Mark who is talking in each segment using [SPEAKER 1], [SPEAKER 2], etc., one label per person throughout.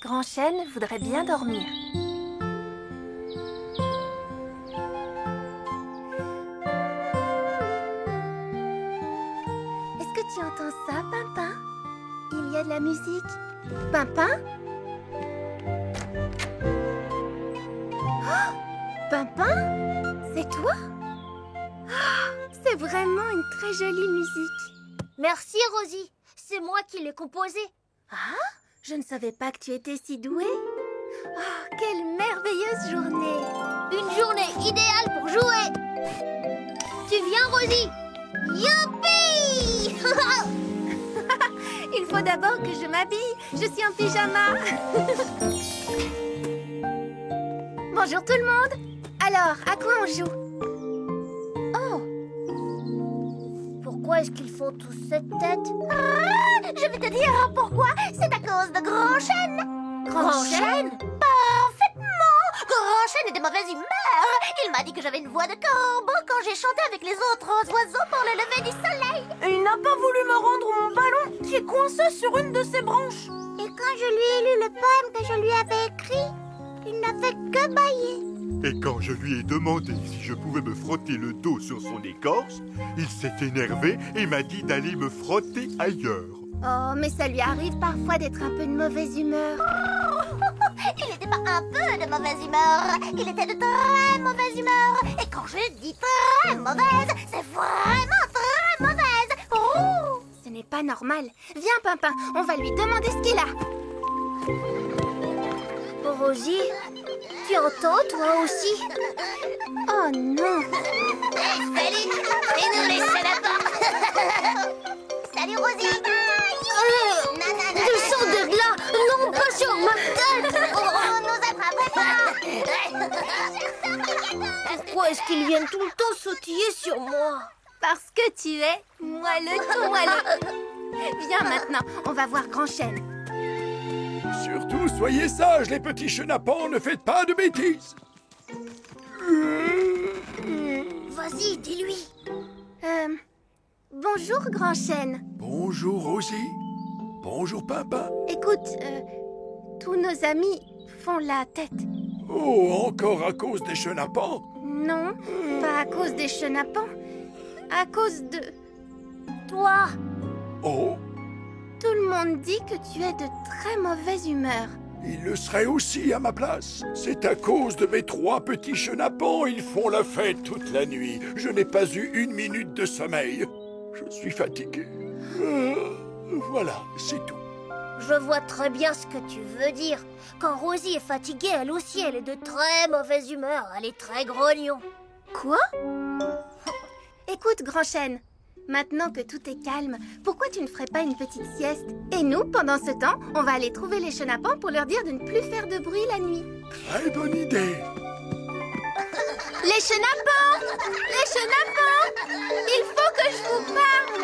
[SPEAKER 1] Grand Chêne voudrait bien dormir. Est-ce que tu entends ça, Pimpin? Il y a de la musique. Pimpin? Oh, Pimpin? C'est toi? Oh, c'est vraiment une très jolie musique.
[SPEAKER 2] Merci, Rosie. C'est moi qui l'ai composée.
[SPEAKER 1] Ah, je ne savais pas que tu étais si douée. Oh, quelle merveilleuse journée.
[SPEAKER 2] Une journée idéale pour jouer. Tu viens, Rosie? Youpi!
[SPEAKER 1] Il faut d'abord que je m'habille. Je suis en pyjama. Bonjour tout le monde. Alors, à quoi on joue?
[SPEAKER 2] Pourquoi est-ce qu'ils font tous cette tête? Ah, je vais te dire pourquoi. C'est à cause de Grand Chêne.
[SPEAKER 1] Grand Chêne?
[SPEAKER 2] Parfaitement. Grand Chêne est de mauvaise humeur. Il m'a dit que j'avais une voix de corbeau quand j'ai chanté avec les autres oiseaux pour le lever du soleil.
[SPEAKER 3] Et il n'a pas voulu me rendre mon ballon qui est coincé sur une de ses branches.
[SPEAKER 2] Et quand je lui ai lu le poème que je lui avais écrit, il n'a fait que bâiller.
[SPEAKER 4] Et quand je lui ai demandé si je pouvais me frotter le dos sur son écorce, il s'est énervé et m'a dit d'aller me frotter ailleurs.
[SPEAKER 1] Oh, mais ça lui arrive parfois d'être un peu de mauvaise humeur.
[SPEAKER 2] Il n'était pas un peu de mauvaise humeur, il était de très mauvaise humeur. Et quand je dis très mauvaise, c'est vraiment très mauvaise. Oh!
[SPEAKER 1] Ce n'est pas normal. Viens, Pimpin, on va lui demander ce qu'il a.
[SPEAKER 2] Rosie, tu entends toi aussi?
[SPEAKER 1] Oh non.
[SPEAKER 2] Salut, c'est nous les chenapans. Salut Rosie. Descends de là, non pas sur ma tête. On nous attrape pas. Pourquoi est-ce qu'ils viennent tout le temps sautiller sur moi?
[SPEAKER 1] Parce que tu es moelleux tout moelleux. Viens maintenant, on va voir Grand Chêne.
[SPEAKER 5] Surtout, soyez sages, les petits chenapans, ne faites pas de bêtises.
[SPEAKER 2] Vas-y, dis-lui.
[SPEAKER 1] Bonjour, Grand Chêne.
[SPEAKER 5] Bonjour, Rosie. Bonjour, Pimpin.
[SPEAKER 1] Écoute, tous nos amis font la tête.
[SPEAKER 5] Oh, encore à cause des chenapans?
[SPEAKER 1] Non, pas à cause des chenapans. À cause de...
[SPEAKER 2] Toi.
[SPEAKER 5] Oh,
[SPEAKER 1] Tout le monde dit que tu es de très mauvaise humeur.
[SPEAKER 5] il le serait aussi à ma place. C'est à cause de mes 3 petits chenapans, ils font la fête toute la nuit. Je n'ai pas eu 1 minute de sommeil. Je suis fatigué. Voilà, c'est tout.
[SPEAKER 2] Je vois très bien ce que tu veux dire. Quand Rosie est fatiguée, elle aussi, elle est de très mauvaise humeur. Elle est très grognon.
[SPEAKER 1] Quoi? Écoute, Grand Chêne, maintenant que tout est calme, pourquoi tu ne ferais pas une petite sieste? Et nous, pendant ce temps, on va aller trouver les chenapans pour leur dire de ne plus faire de bruit la nuit.
[SPEAKER 5] Très bonne idée.
[SPEAKER 1] Les chenapans! Les chenapans! Il faut que je vous parle!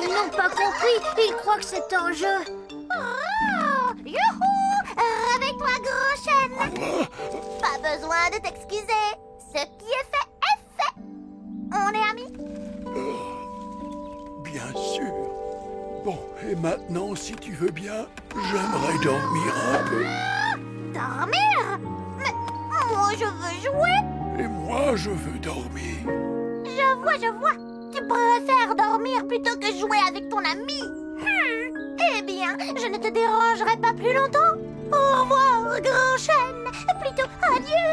[SPEAKER 2] Ils n'ont pas compris. Ils croient que c'est un jeu. Oh, youhou! Réveille-toi, Grand Chêne. Pas besoin de t'excuser. Ce qui est fait. On est amis?
[SPEAKER 5] Bien sûr. Bon, et maintenant, si tu veux bien, j'aimerais dormir un peu.
[SPEAKER 2] Dormir? Mais moi, je veux jouer.
[SPEAKER 5] Et moi, je veux dormir.
[SPEAKER 2] Je vois. Tu préfères dormir plutôt que jouer avec ton ami. Eh bien, je ne te dérangerai pas plus longtemps. Au revoir, Grand Chêne. Plutôt adieu.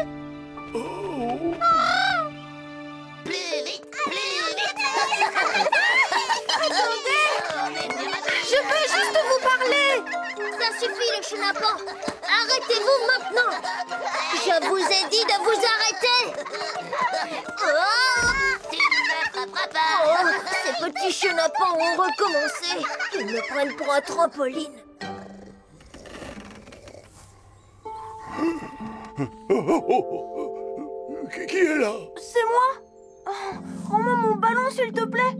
[SPEAKER 5] Oh.
[SPEAKER 2] Plus vite.
[SPEAKER 1] Attendez! Je veux juste vous parler!
[SPEAKER 2] Ça suffit, les chenapans. Arrêtez-vous maintenant. Je vous ai dit de vous arrêter. Tu ne m'attraperas pas. Ces petits chenapans ont recommencé. Ils me prennent pour un trampoline.
[SPEAKER 5] Qui est là?
[SPEAKER 3] C'est moi. Oh, rends-moi mon ballon, s'il te plaît.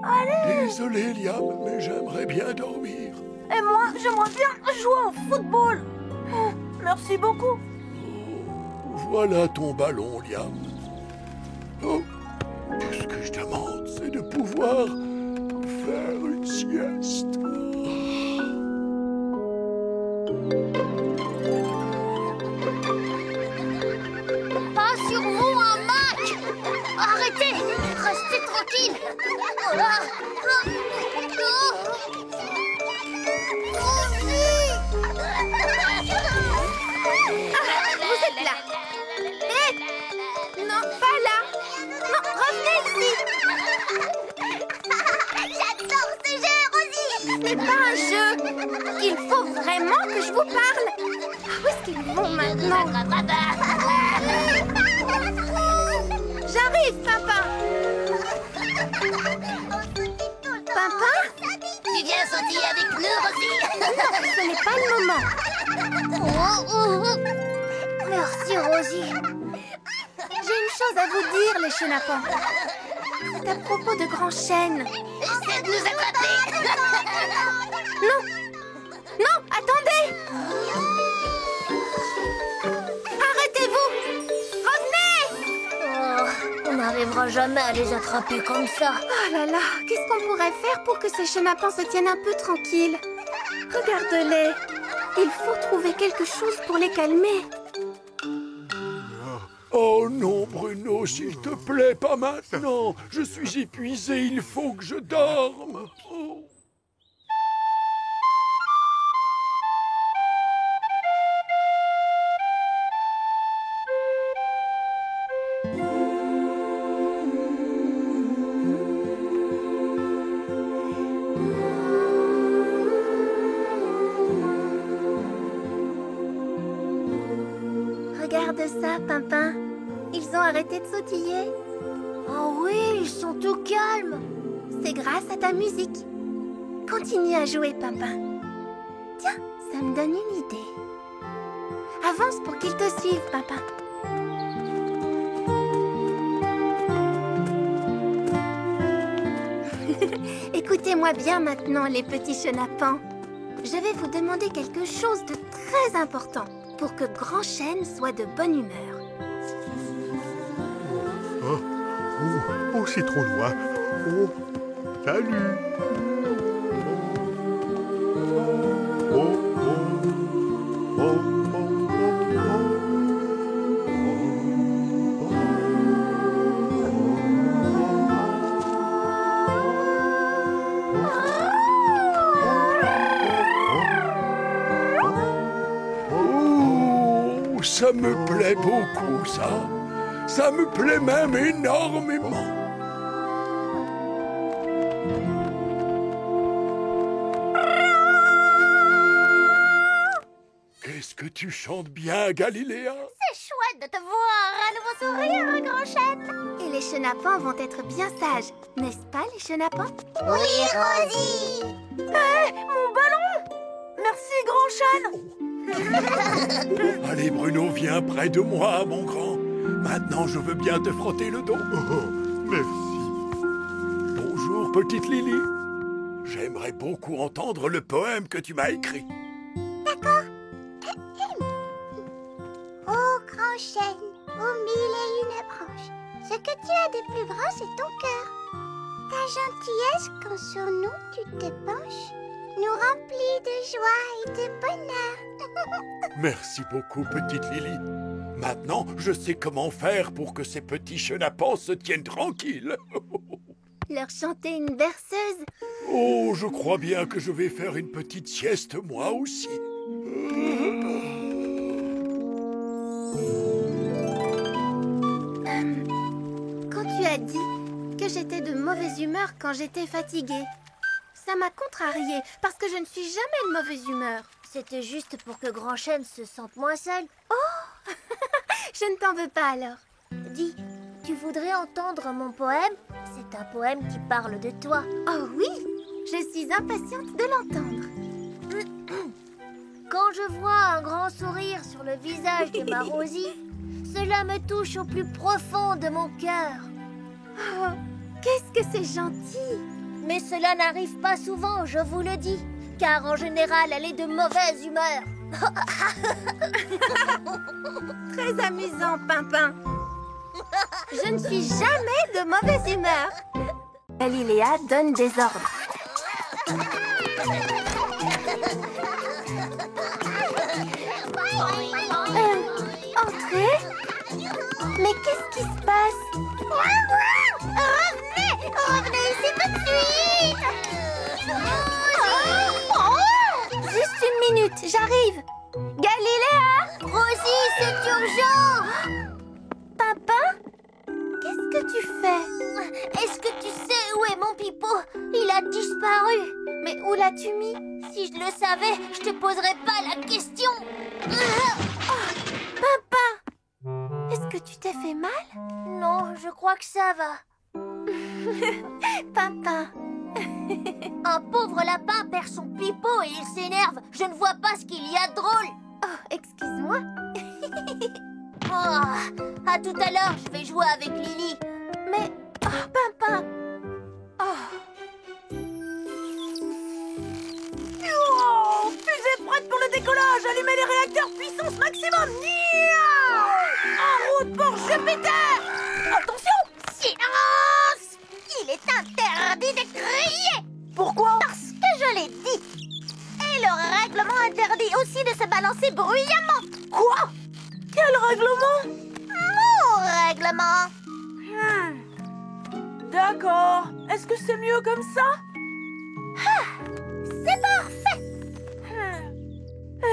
[SPEAKER 3] Allez.
[SPEAKER 5] Désolé, Liam, mais j'aimerais bien dormir.
[SPEAKER 3] Et moi, j'aimerais bien jouer au football. Oh, merci beaucoup.
[SPEAKER 5] Voilà ton ballon, Liam. Oh, tout ce que je demande, c'est de pouvoir faire une sieste.
[SPEAKER 2] Pas sur moi, Mac! Arrêtez! Restez tranquille! Oh là!
[SPEAKER 1] Vous êtes là. Hé! Non, pas là. Non, revenez ici.
[SPEAKER 2] J'adore ce jeu, Rosie!
[SPEAKER 1] Ce n'est pas un jeu. Il faut vraiment que je vous parle. Où est-ce qu'ils vont maintenant? J'arrive, Pimpin. Pimpin?
[SPEAKER 2] Tu viens sautiller avec nous, Rosie?
[SPEAKER 1] Non, ce n'est pas le moment.
[SPEAKER 2] Merci, Rosie.
[SPEAKER 1] J'ai une chose à vous dire, les chenapans. C'est à propos de Grand Chêne.
[SPEAKER 2] Essaie de nous attraper!
[SPEAKER 1] Non! Non, attendez! Arrêtez-vous! Revenez!
[SPEAKER 2] Oh, on n'arrivera jamais à les attraper comme ça.
[SPEAKER 1] Oh là là, qu'est-ce qu'on pourrait faire pour que ces chenapans se tiennent un peu tranquilles? Regarde-les. Il faut trouver quelque chose pour les calmer.
[SPEAKER 5] Oh non, Bruno, s'il te plaît, pas maintenant. Je suis épuisé, il faut que je dorme. Oh.
[SPEAKER 1] Regarde ça, Pimpin. Ils ont arrêté de sautiller.
[SPEAKER 2] Oh oui, ils sont tout calmes.
[SPEAKER 1] C'est grâce à ta musique. Continue à jouer, Pimpin. Tiens, ça me donne une idée. Avance pour qu'ils te suivent, Pimpin. Écoutez-moi bien maintenant, les petits chenapans. Je vais vous demander quelque chose de très important pour que Grand Chêne soit de bonne humeur.
[SPEAKER 4] Oh, c'est trop loin. Oh, salut.
[SPEAKER 5] Oh, ça me plaît beaucoup, ça. Ça me plaît même énormément. Qu'est-ce que tu chantes bien, Galiléa?
[SPEAKER 2] C'est chouette de te voir à nouveau sourire, Grand Chêne.
[SPEAKER 1] Et les chenapans vont être bien sages, n'est-ce pas, les chenapans?
[SPEAKER 2] Oui, Rosie.
[SPEAKER 3] Mon ballon! Merci, Grand Chêne!
[SPEAKER 5] Allez, Bruno, viens près de moi, mon grand. Maintenant, je veux bien te frotter le dos.
[SPEAKER 4] Oh, merci.
[SPEAKER 5] Bonjour, petite Lily. J'aimerais beaucoup entendre le poème que tu m'as écrit.
[SPEAKER 2] Oh, Grand Chêne, aux mille et une branches, ce que tu as de plus grand, c'est ton cœur. Ta gentillesse, quand sur nous tu te penches, nous remplit de joie et de bonheur.
[SPEAKER 5] Merci beaucoup, petite Lily. Maintenant, je sais comment faire pour que ces petits chenapans se tiennent tranquilles.
[SPEAKER 1] Leur chanter une berceuse?
[SPEAKER 5] Oh, je crois bien que je vais faire une petite sieste moi aussi.
[SPEAKER 1] Quand tu as dit que j'étais de mauvaise humeur quand j'étais fatiguée, ça m'a contrariée parce que je ne suis jamais de mauvaise humeur.
[SPEAKER 2] C'était juste pour que Grand Chêne se sente moins seul.
[SPEAKER 1] Je ne t'en veux pas alors.
[SPEAKER 2] Dis, tu voudrais entendre mon poème? C'est un poème qui parle de toi.
[SPEAKER 1] Oh oui, je suis impatiente de l'entendre.
[SPEAKER 2] Quand je vois un grand sourire sur le visage de ma Rosie, cela me touche au plus profond de mon cœur.
[SPEAKER 1] Oh, qu'est-ce que c'est gentil.
[SPEAKER 2] Mais cela n'arrive pas souvent, je vous le dis, car en général, elle est de mauvaise humeur.
[SPEAKER 1] Très amusant, Pimpin. Je ne suis jamais de mauvaise humeur. Galiléa donne des ordres. Entrez? Mais qu'est-ce qui se passe?
[SPEAKER 2] Revenez! Revenez ici tout de suite!
[SPEAKER 1] Juste une minute, j'arrive. Galiléa!
[SPEAKER 2] Rosie, c'est urgent!
[SPEAKER 1] Pimpin? Qu'est-ce que tu fais?
[SPEAKER 2] Est-ce que tu sais où est mon pipeau? Il a disparu.
[SPEAKER 1] Mais où l'as-tu mis?
[SPEAKER 2] Si je le savais, je te poserais pas la question.
[SPEAKER 1] Pimpin! Est-ce que tu t'es fait mal?
[SPEAKER 2] Non, je crois que ça va.
[SPEAKER 1] Pimpin!
[SPEAKER 2] Un pauvre lapin perd son pipeau et il s'énerve. Je ne vois pas ce qu'il y a de drôle.
[SPEAKER 1] Oh, excuse-moi.
[SPEAKER 2] Oh, à tout à l'heure, je vais jouer avec Lily.
[SPEAKER 1] Mais... Oh, Pimpin! Oh.
[SPEAKER 3] Oh, fusée prête pour le décollage. Allumez les réacteurs puissance maximum. Miaou! En route pour Jupiter. Attention!
[SPEAKER 2] Silence! Il est interdit de crier.
[SPEAKER 3] Pourquoi?
[SPEAKER 2] Parce que je l'ai dit. Et le règlement interdit aussi de se balancer bruyamment.
[SPEAKER 3] Quoi? Quel règlement?
[SPEAKER 2] Mon règlement.
[SPEAKER 3] D'accord. Est-ce que c'est mieux comme ça?
[SPEAKER 2] C'est parfait.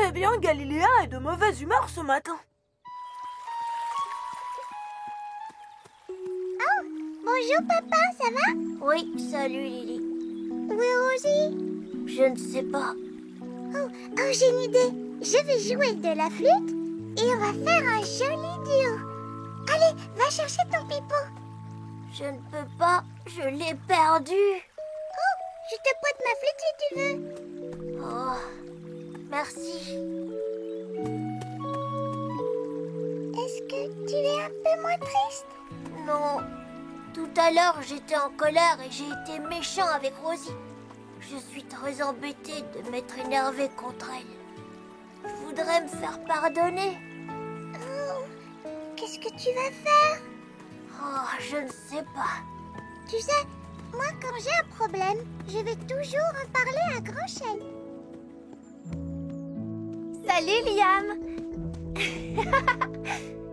[SPEAKER 3] Eh bien, Galiléa est de mauvaise humeur ce matin.
[SPEAKER 2] Oh, bonjour papa, ça va? Oui, salut Lily. Où est Rosie? Je ne sais pas. Oh, j'ai une idée. Je vais jouer de la flûte et on va faire un joli duo. Allez, va chercher ton pipeau. Je ne peux pas, je l'ai perdu. Oh, je te prête ma flûte si tu veux. Oh, merci. Est-ce que tu es un peu moins triste? Non. Tout à l'heure, j'étais en colère et j'ai été méchant avec Rosie. Je suis très embêtée de m'être énervée contre elle. Je voudrais me faire pardonner. Oh, qu'est-ce que tu vas faire? Oh, je ne sais pas. Tu sais, moi, quand j'ai un problème, je vais toujours en parler à Grand-Chêne.
[SPEAKER 1] Salut, Liam!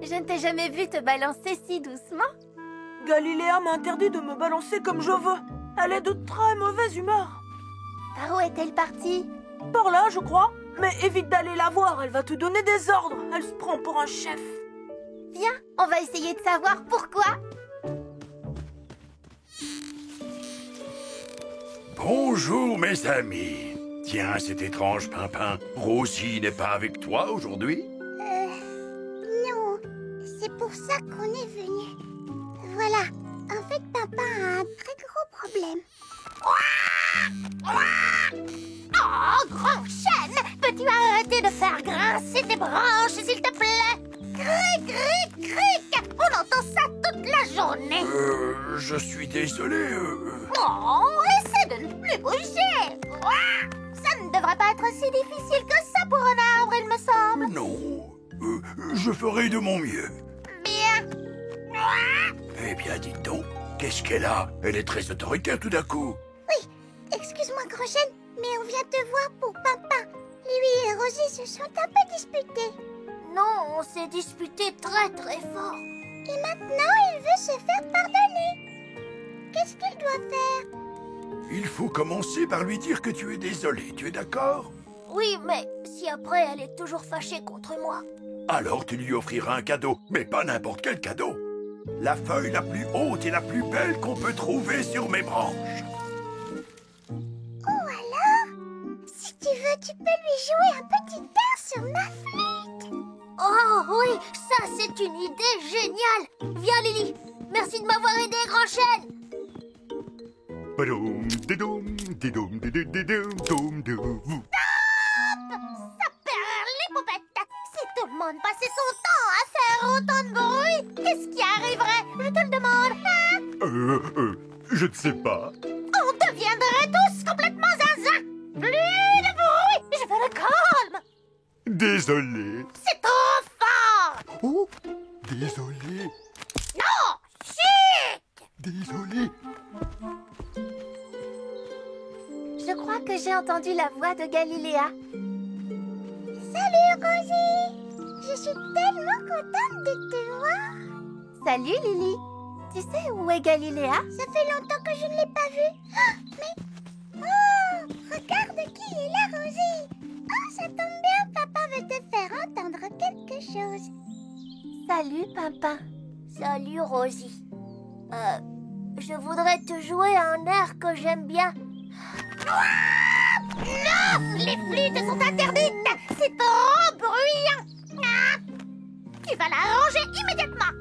[SPEAKER 1] Je ne t'ai jamais vu te balancer si doucement.
[SPEAKER 3] Galiléa m'a interdit de me balancer comme je veux. Elle est de très mauvaise humeur.
[SPEAKER 1] Par où est-elle partie?
[SPEAKER 3] Par là, je crois. Mais évite d'aller la voir, elle va te donner des ordres. Elle se prend pour un chef.
[SPEAKER 1] Viens, on va essayer de savoir pourquoi.
[SPEAKER 5] Bonjour, mes amis. Tiens, c'est étrange, Pimpin. Rosie n'est pas avec toi aujourd'hui?
[SPEAKER 2] Non, c'est pour ça qu'on est venu. Voilà, en fait, papa a un très gros problème. Oh, Grand-Chêne, peux-tu arrêter de faire grincer tes branches, s'il te plaît? Cric, cric, cric! On entend ça toute la journée.
[SPEAKER 5] Je suis désolé.
[SPEAKER 2] Oh, essaie de ne plus bouger. Ça ne devrait pas être si difficile que ça pour un arbre, il me semble.
[SPEAKER 5] Non, je ferai de mon mieux.
[SPEAKER 2] Bien.
[SPEAKER 5] Eh bien, dites donc, qu'est-ce qu'elle a? Elle est très autoritaire tout d'un coup.
[SPEAKER 2] Oui, excuse-moi, Grand-Chêne, mais on vient te voir pour papa. Lui et Rosie se sont un peu disputés. Non, on s'est disputés très très fort. Et maintenant, il veut se faire pardonner. Qu'est-ce qu'il doit faire?
[SPEAKER 5] Il faut commencer par lui dire que tu es désolé, tu es d'accord?
[SPEAKER 2] Oui, mais si après elle est toujours fâchée contre moi.
[SPEAKER 5] Alors tu lui offriras un cadeau, mais pas n'importe quel cadeau. La feuille la plus haute et la plus belle qu'on peut trouver sur mes branches.
[SPEAKER 2] Oh alors? Si tu veux, tu peux lui jouer un petit air sur ma flûte. Oh oui, ça c'est une idée géniale. Viens Lily, merci de m'avoir aidé, Grand-Chêne.
[SPEAKER 4] Badoum, didoum, didoum, didoum, didoum, doum, doum.
[SPEAKER 2] Ça perd les poupettes. Si tout le monde passait son temps à faire autant de bruit, qu'est-ce qui arriverait? Je te le demande, hein?
[SPEAKER 4] Je ne sais pas.
[SPEAKER 2] On deviendrait tous complètement zinzin. Plus de bruit, je veux le calme.
[SPEAKER 4] Désolé.
[SPEAKER 2] C'est trop fort.
[SPEAKER 4] Oh, désolé.
[SPEAKER 2] Non, chut.
[SPEAKER 4] Désolé.
[SPEAKER 1] Je crois que j'ai entendu la voix de Galiléa.
[SPEAKER 2] Salut, Rosie! Je suis tellement contente de te voir.
[SPEAKER 1] Salut, Lily. Tu sais où est Galiléa?
[SPEAKER 2] Ça fait longtemps que je ne l'ai pas vue. Ah, mais... Oh! Regarde qui est là, Rosie! Oh, ça tombe bien, papa veut te faire entendre quelque chose.
[SPEAKER 1] Salut, Pimpin.
[SPEAKER 2] Salut, Rosie. Je voudrais te jouer un air que j'aime bien. Non! Les flûtes sont interdites! C'est trop bruyant! Tu vas la ranger immédiatement!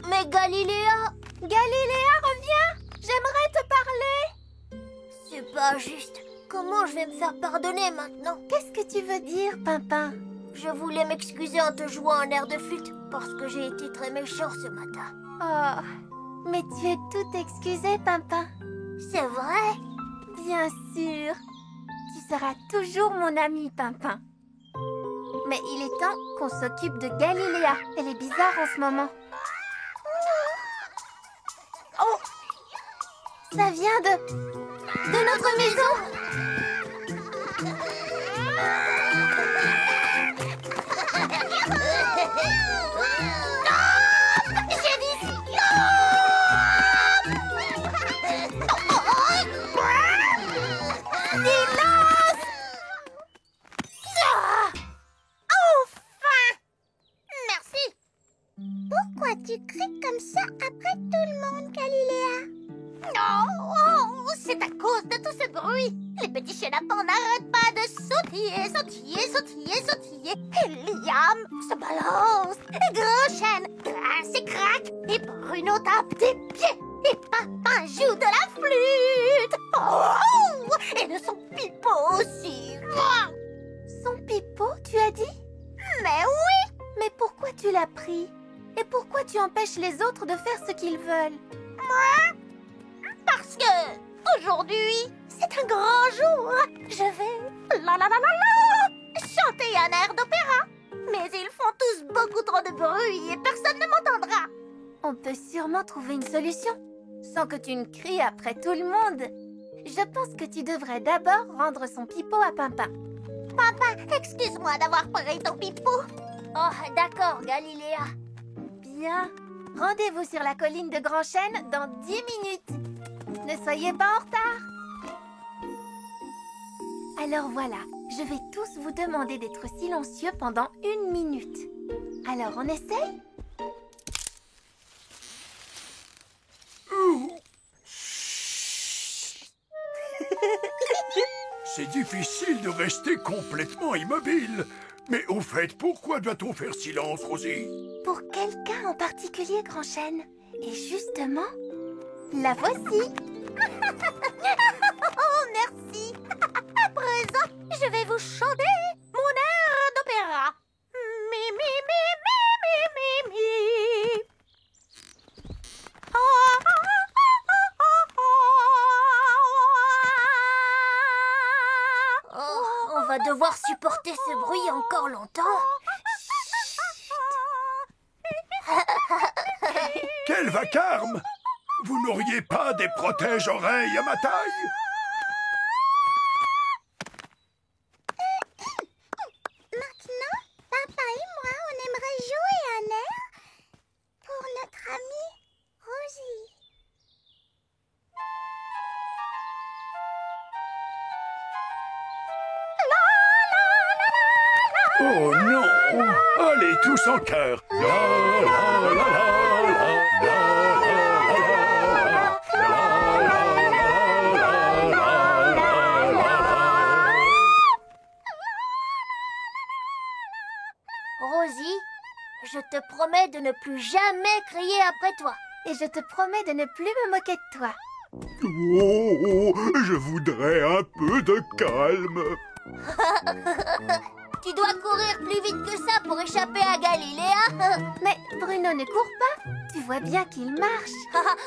[SPEAKER 2] Mais Galiléa...
[SPEAKER 1] Galiléa, reviens! J'aimerais te parler.
[SPEAKER 2] C'est pas juste. Comment je vais me faire pardonner maintenant?
[SPEAKER 1] Qu'est-ce que tu veux dire, Pimpin?
[SPEAKER 2] Je voulais m'excuser en te jouant un air de flûte parce que j'ai été très méchant ce matin.
[SPEAKER 1] Oh, mais tu es tout excusé, Pimpin.
[SPEAKER 2] C'est vrai?
[SPEAKER 1] Bien sûr. Tu seras toujours mon ami, Pimpin. Mais il est temps qu'on s'occupe de Galiléa. Elle est bizarre en ce moment. Oh! Ça vient de notre maison!
[SPEAKER 2] Pourquoi tu cries comme ça après tout le monde, Galiléa? Oh, c'est à cause de tout ce bruit. Les petits chenapans n'arrêtent pas de sautiller, sautiller, sautiller, sautiller. Et Liam se balance. Et Gros-Chêne grince et craque. Et Bruno tape des pieds. Et Papa joue de la flûte. Oh, et de son pipeau aussi.
[SPEAKER 1] Son pipeau, tu as dit?
[SPEAKER 2] Mais oui!
[SPEAKER 1] Mais pourquoi tu l'as pris? Et pourquoi tu empêches les autres de faire ce qu'ils veulent?
[SPEAKER 2] Parce que aujourd'hui, c'est un grand jour. Je vais chanter un air d'opéra. Mais ils font tous beaucoup trop de bruit et personne ne m'entendra.
[SPEAKER 1] On peut sûrement trouver une solution, sans que tu ne cries après tout le monde. Je pense que tu devrais d'abord rendre son pipeau à Pimpin.
[SPEAKER 2] Papa, excuse-moi d'avoir pris ton pipeau. Oh, d'accord, Galiléa.
[SPEAKER 1] Bien. Rendez-vous sur la colline de Grand-Chêne dans 10 minutes. Ne soyez pas en retard. Alors voilà, je vais tous vous demander d'être silencieux pendant 1 minute. Alors, on essaye?
[SPEAKER 5] C'est difficile de rester complètement immobile. Mais au fait, pourquoi doit-on faire silence, Rosie?
[SPEAKER 1] Pour quelqu'un en particulier, Grand-Chêne. Et justement, la voici.
[SPEAKER 2] Oh, merci. À présent, je vais vous chanter mon air d'opéra. Mi, mi, mi, mi, mi, mi, mi. Oh, on va devoir supporter ce bruit encore longtemps.
[SPEAKER 5] Quel vacarme! Vous n'auriez pas des protège-oreilles à ma taille?
[SPEAKER 2] Maintenant, papa et moi, on aimerait jouer un air pour notre amie Rosie.
[SPEAKER 5] Oh non! Allez, tous en chœur! La, la, la, la, la,
[SPEAKER 2] Rosie, je te promets de ne plus jamais crier après toi.
[SPEAKER 1] Et je te promets de ne plus me moquer de toi.
[SPEAKER 4] Oh, je voudrais un peu de calme.
[SPEAKER 2] Tu dois courir plus vite que ça pour échapper à Galiléa.
[SPEAKER 1] Mais Bruno ne court pas. Tu vois bien qu'il marche.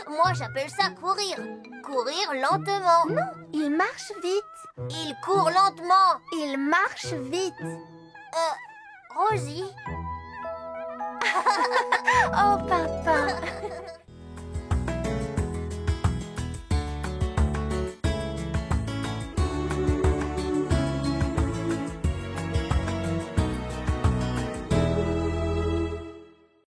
[SPEAKER 2] Moi, j'appelle ça courir. Courir lentement.
[SPEAKER 1] Non, il marche vite.
[SPEAKER 2] Il court lentement.
[SPEAKER 1] Il marche vite.
[SPEAKER 2] Rosie.
[SPEAKER 1] Oh, Pimpin.